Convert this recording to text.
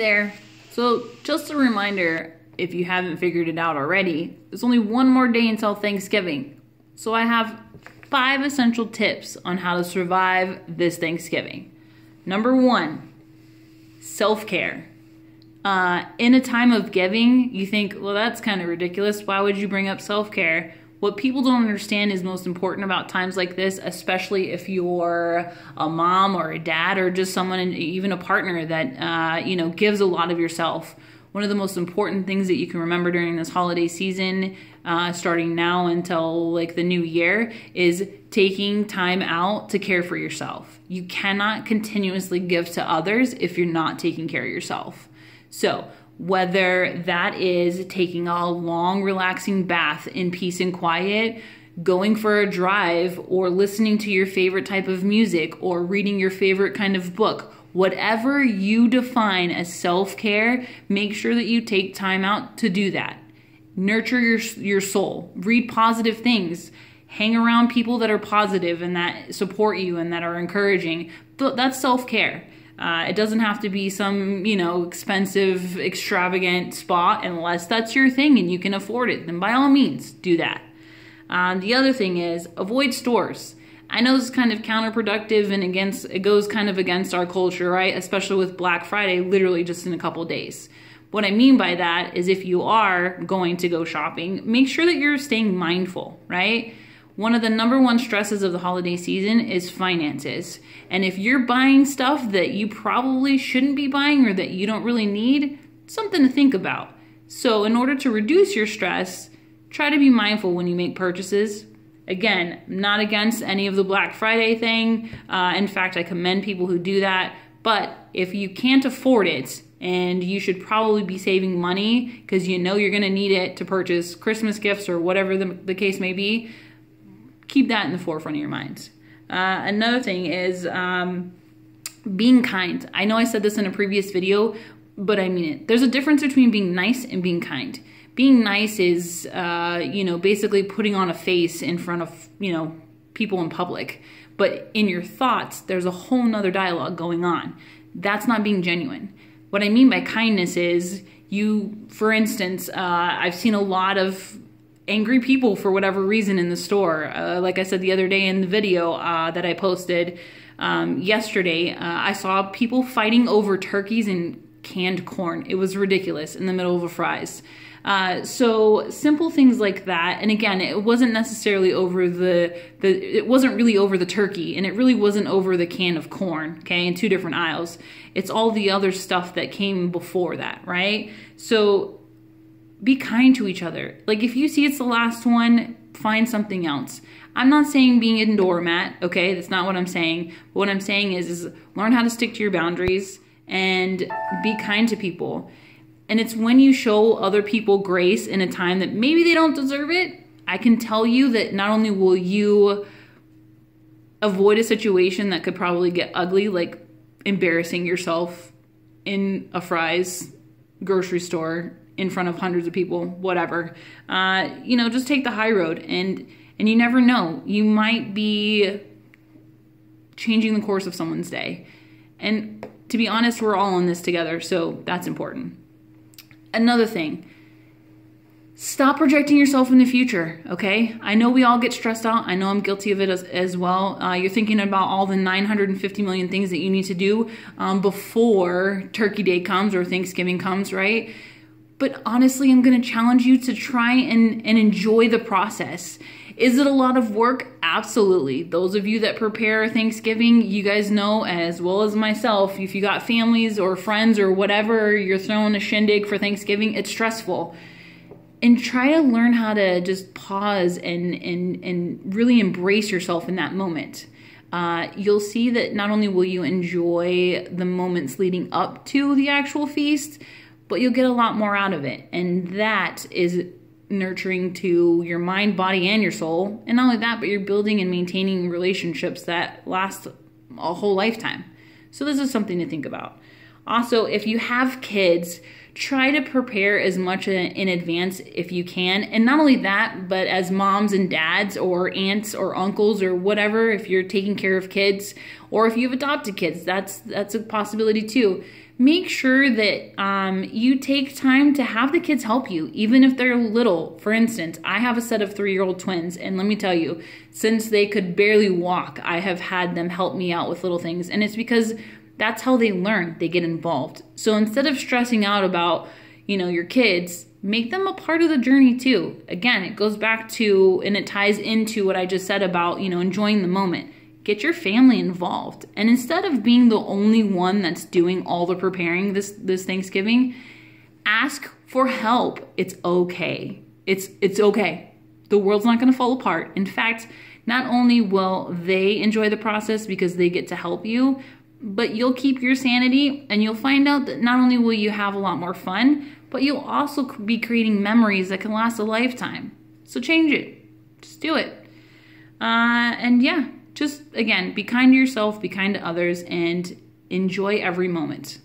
There. So just a reminder, if you haven't figured it out already, there's only one more day until Thanksgiving. So I have 5 essential tips on how to survive this Thanksgiving. Number 1, self-care. In a time of giving, you think, well, that's kind of ridiculous. Why would you bring up self-care? What people don't understand is most important about times like this, especially if you're a mom or a dad or just someone, even a partner that, gives a lot of yourself. One of the most important things that you can remember during this holiday season, starting now until like the new year, is taking time out to care for yourself. You cannot continuously give to others if you're not taking care of yourself. So whether that is taking a long, relaxing bath in peace and quiet, going for a drive, or listening to your favorite type of music, or reading your favorite kind of book, whatever you define as self-care, make sure that you take time out to do that. Nurture your soul. Read positive things. Hang around people that are positive and that support you and that are encouraging. That's self-care. It doesn't have to be some, expensive, extravagant spot unless that's your thing and you can afford it. Then by all means, do that. The other thing is avoid stores. I know this is kind of counterproductive and it goes kind of against our culture, right? Especially with Black Friday, literally just in a couple days. What I mean by that is if you are going to go shopping, make sure that you're staying mindful, right? One of the number 1 stresses of the holiday season is finances. And if you're buying stuff that you probably shouldn't be buying or that you don't really need, something to think about. So in order to reduce your stress, try to be mindful when you make purchases. Again, not against any of the Black Friday thing. In fact, I commend people who do that. But if you can't afford it, and you should probably be saving money because you know you're going to need it to purchase Christmas gifts or whatever the case may be, keep that in the forefront of your minds. Another thing is being kind. I know I said this in a previous video, but I mean it. There's a difference between being nice and being kind. Being nice is, basically putting on a face in front of, people in public. But in your thoughts, there's a whole nother dialogue going on. That's not being genuine. What I mean by kindness is for instance, I've seen a lot of angry people for whatever reason in the store. Like I said the other day in the video that I posted yesterday, I saw people fighting over turkeys and canned corn. It was ridiculous in the middle of a Fry's. So simple things like that. And again, it wasn't necessarily over it wasn't really over the turkey, and it really wasn't over the can of corn, okay, in 2 different aisles. It's all the other stuff that came before that, right? So be kind to each other. Like if you see it's the last one, find something else. I'm not saying being a doormat, okay? That's not what I'm saying. But what I'm saying is learn how to stick to your boundaries and be kind to people. And it's when you show other people grace in a time that maybe they don't deserve it, I can tell you that not only will you avoid a situation that could probably get ugly, like embarrassing yourself in a Fry's grocery store in front of hundreds of people, whatever. Just take the high road, and you never know. You might be changing the course of someone's day. And to be honest, we're all in this together, so that's important. Another thing, stop projecting yourself in the future, okay? I know we all get stressed out. I know I'm guilty of it as well. You're thinking about all the 950 million things that you need to do before Turkey Day comes or Thanksgiving comes, right? But honestly, I'm going to challenge you to try and enjoy the process. Is it a lot of work? Absolutely. Those of you that prepare Thanksgiving, you guys know as well as myself, if you got families or friends or whatever, you're throwing a shindig for Thanksgiving, it's stressful. And try to learn how to just pause and really embrace yourself in that moment. You'll see that not only will you enjoy the moments leading up to the actual feast, but you'll get a lot more out of it. And that is nurturing to your mind, body, and your soul. And not only that, but you're building and maintaining relationships that last a whole lifetime. So this is something to think about. Also, if you have kids, try to prepare as much in advance if you can. And not only that, but as moms and dads or aunts or uncles or whatever, if you're taking care of kids, or if you've adopted kids, that's a possibility too. make sure that you take time to have the kids help you, even if they're little. For instance, I have a set of 3-year-old twins, and let me tell you, since they could barely walk, I have had them help me out with little things, and it's because that's how they learn. They get involved. So instead of stressing out about, your kids, make them a part of the journey too. Again, it goes back to, and it ties into what I just said about, enjoying the moment. Get your family involved. And instead of being the only one that's doing all the preparing this Thanksgiving, ask for help. It's okay. It's okay. The world's not going to fall apart. In fact, not only will they enjoy the process because they get to help you, but you'll keep your sanity, and you'll find out that not only will you have a lot more fun, but you'll also be creating memories that can last a lifetime. So change it. Just do it. And yeah. Just, again, be kind to yourself, be kind to others, and enjoy every moment.